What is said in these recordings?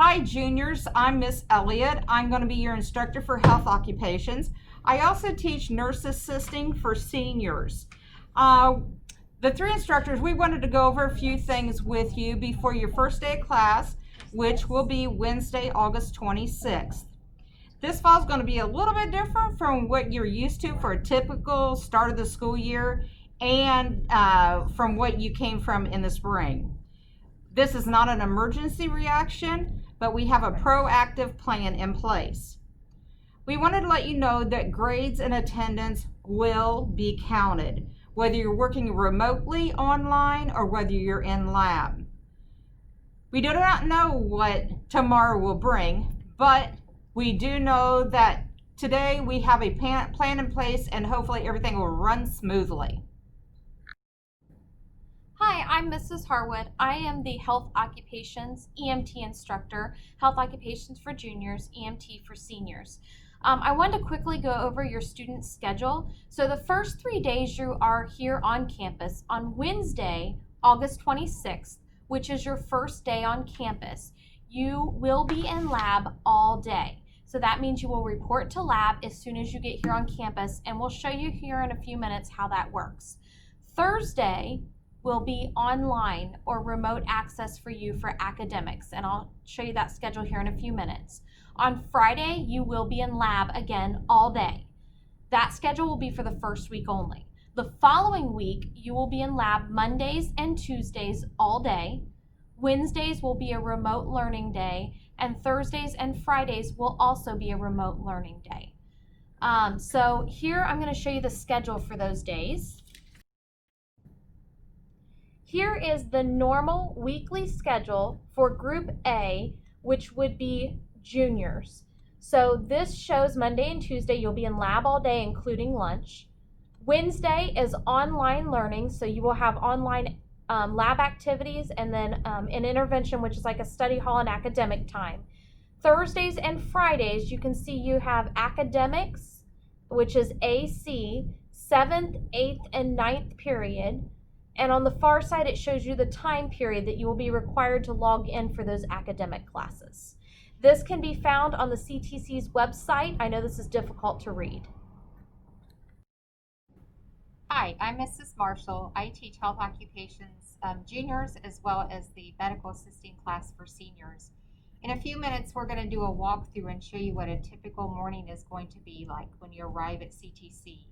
Hi juniors, I'm Miss Elliott. I'm going to be your instructor for health occupations. I also teach nurse assisting for seniors. The three instructors, we wanted to go over a few things with you before your first day of class, which will be Wednesday, August 26th. This fall is going to be a little bit different from what you're used to for a typical start of the school year and from what you came from in the spring. This is not an emergency reaction, but we have a proactive plan in place. We wanted to let you know that grades and attendance will be counted, whether you're working remotely online or whether you're in lab. We do not know what tomorrow will bring, but we do know that today we have a plan in place and hopefully everything will run smoothly. Hi, I'm Mrs. Harwood. I am the Health Occupations EMT instructor, Health Occupations for Juniors, EMT for Seniors. I wanted to quickly go over your student schedule. So the first 3 days you are here on campus. On Wednesday, August 26th, which is your first day on campus, you will be in lab all day. So that means you will report to lab as soon as you get here on campus, and we'll show you here in a few minutes how that works. Thursday will be online or remote access for you for academics, and I'll show you that schedule here in a few minutes. On Friday, you will be in lab again all day. That schedule will be for the first week only. The following week, you will be in lab Mondays and Tuesdays all day. Wednesdays will be a remote learning day, and Thursdays and Fridays will also be a remote learning day. So here I'm going to show you the schedule for those days. Here is the normal weekly schedule for Group A, which would be juniors. So this shows Monday and Tuesday you'll be in lab all day, including lunch. Wednesday is online learning, so you will have online lab activities and then an intervention, which is like a study hall and academic time. Thursdays and Fridays, you can see you have academics, which is AC, 7th, 8th, and 9th period. And on the far side, it shows you the time period that you will be required to log in for those academic classes. This can be found on the CTC's website. I know this is difficult to read. Hi, I'm Mrs. Marshall. I teach health occupations juniors as well as the medical assisting class for seniors. In a few minutes, we're going to do a walkthrough and show you what a typical morning is going to be like when you arrive at CTC.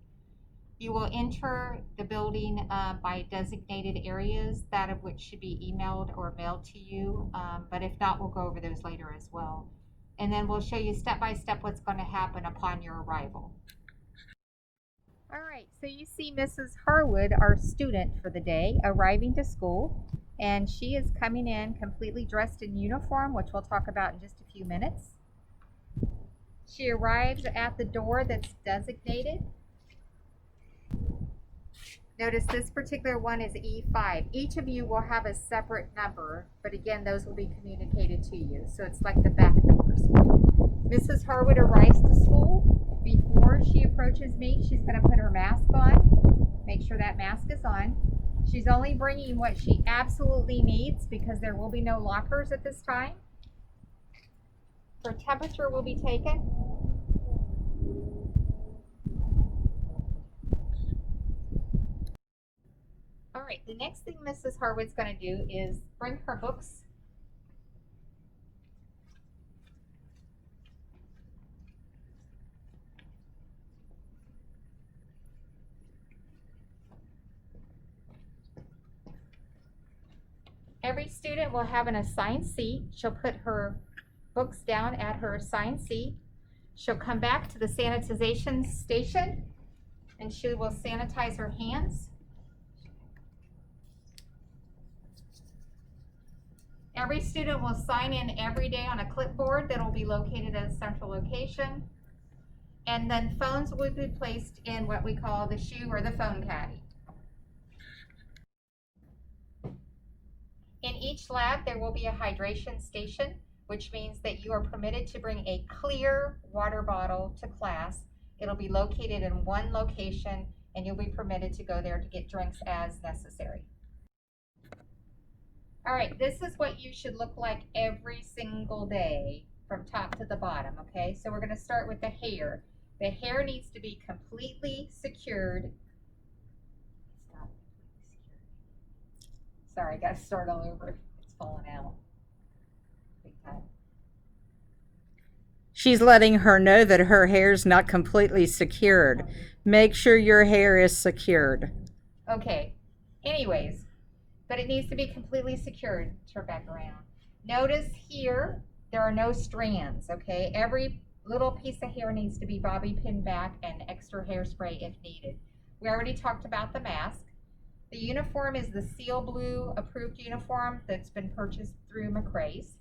You will enter the building by designated areas, that of which should be emailed or mailed to you, but if not, we'll go over those later as well. And then we'll show you step by step what's going to happen upon your arrival. All right, so you see Mrs. Harwood, our student for the day, arriving to school, and she is coming in completely dressed in uniform, which we'll talk about in just a few minutes. She arrives at the door that's designated. Notice this particular one is E5. Each of you will have a separate number, but again, those will be communicated to you. So it's like the back doors. Mrs. Harwood arrives to school. Before she approaches me, she's going to put her mask on. Make sure that mask is on. She's only bringing what she absolutely needs because there will be no lockers at this time. Her temperature will be taken. All right, the next thing Mrs. Harwood's going to do is bring her books. Every student will have an assigned seat. She'll put her books down at her assigned seat. She'll come back to the sanitization station and she will sanitize her hands. Every student will sign in every day on a clipboard that will be located at a central location. And then phones will be placed in what we call the shoe or the phone caddy. In each lab, there will be a hydration station, which means that you are permitted to bring a clear water bottle to class. It'll be located in one location, and you'll be permitted to go there to get drinks as necessary. All right, this is what you should look like every single day from top to the bottom, okay? So we're gonna start with the hair. The hair needs to be completely secured. It's not completely secured. Sorry, gotta start all over. It's falling out. Big time. She's letting her know that her hair's not completely secured. Make sure your hair is secured. Okay, anyways, but it needs to be completely secured. Turn back around. Notice here, there are no strands, okay? Every little piece of hair needs to be bobby pinned back and extra hairspray if needed. We already talked about the mask. The uniform is the Seal Blue approved uniform that's been purchased through McRae's.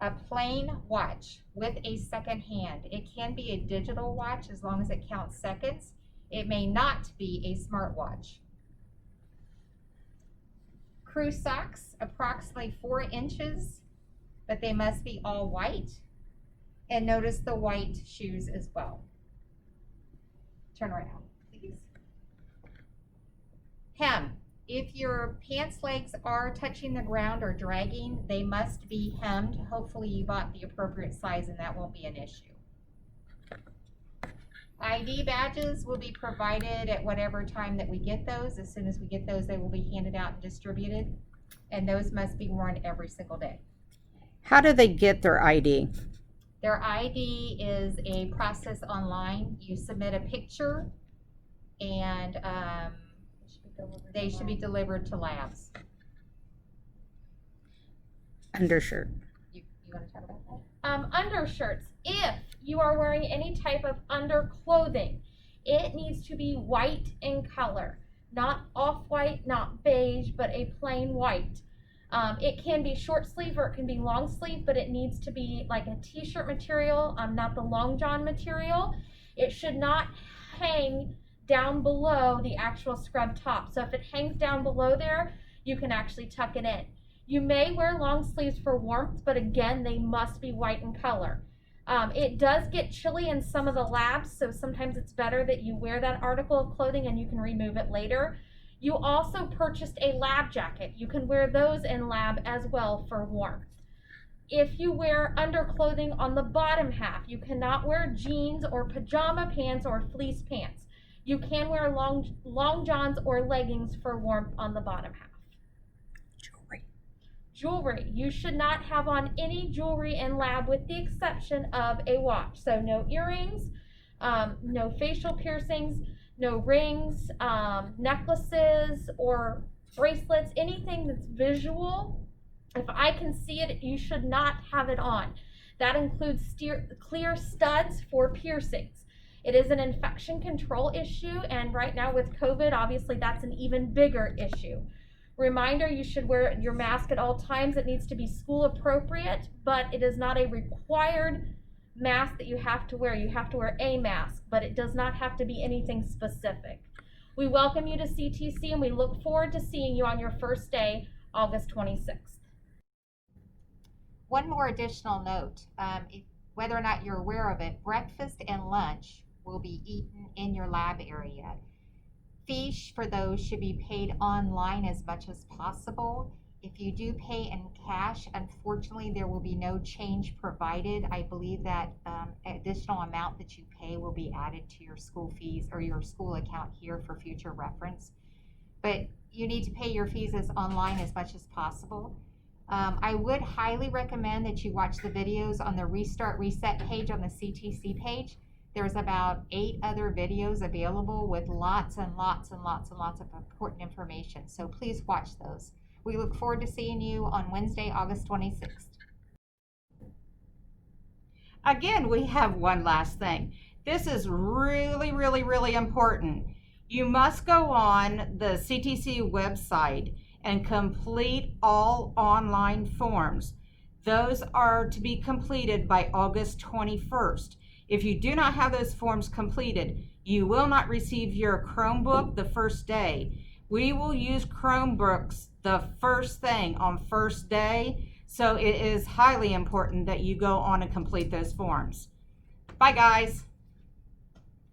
A plain watch with a second hand. It can be a digital watch as long as it counts seconds. It may not be a smartwatch. Crew socks, approximately 4 inches, but they must be all white. And notice the white shoes as well. Turn around, please. Hem. If your pants legs are touching the ground or dragging, they must be hemmed. Hopefully you bought the appropriate size and that won't be an issue. ID badges will be provided at whatever time that we get those. As soon as we get those, they will be handed out and distributed. And those must be worn every single day. How do they get their ID? Their ID is a process online. You submit a picture and they should be delivered to labs. Undershirt. You want to talk about that? Undershirts. If you are wearing any type of underclothing, it needs to be white in color. Not off-white, not beige, but a plain white. It can be short sleeve or it can be long sleeve, but it needs to be like a t-shirt material, not the long john material. It should not hang down below the actual scrub top. So if it hangs down below there, you can actually tuck it in. You may wear long sleeves for warmth, but again, they must be white in color. It does get chilly in some of the labs, so sometimes it's better that you wear that article of clothing and you can remove it later. You also purchased a lab jacket. You can wear those in lab as well for warmth. If you wear underclothing on the bottom half, you cannot wear jeans or pajama pants or fleece pants. You can wear long johns or leggings for warmth on the bottom half. Jewelry. You should not have on any jewelry in lab with the exception of a watch. So no earrings, no facial piercings, no rings, necklaces or bracelets, anything that's visual. If I can see it, you should not have it on. That includes clear studs for piercings. It is an infection control issue, and right now with COVID, obviously that's an even bigger issue. Reminder, you should wear your mask at all times. It needs to be school appropriate, but it is not a required mask that you have to wear. You have to wear a mask, but it does not have to be anything specific. We welcome you to CTC and we look forward to seeing you on your first day, August 26th. One more additional note, whether or not you're aware of it, breakfast and lunch will be eaten in your lab area. Fees for those should be paid online as much as possible. If you do pay in cash, unfortunately, there will be no change provided. I believe that additional amount that you pay will be added to your school fees or your school account here for future reference. But you need to pay your fees as online as much as possible. I would highly recommend that you watch the videos on the Restart Reset page on the CTC page. There's about 8 other videos available with lots and lots and lots and lots of important information. So please watch those. We look forward to seeing you on Wednesday, August 26th. Again, we have one last thing. This is really, really, really important. You must go on the CTC website and complete all online forms. Those are to be completed by August 21st. If you do not have those forms completed, you will not receive your Chromebook the first day. We will use Chromebooks the first thing on first day, so it is highly important that you go on and complete those forms. Bye, guys.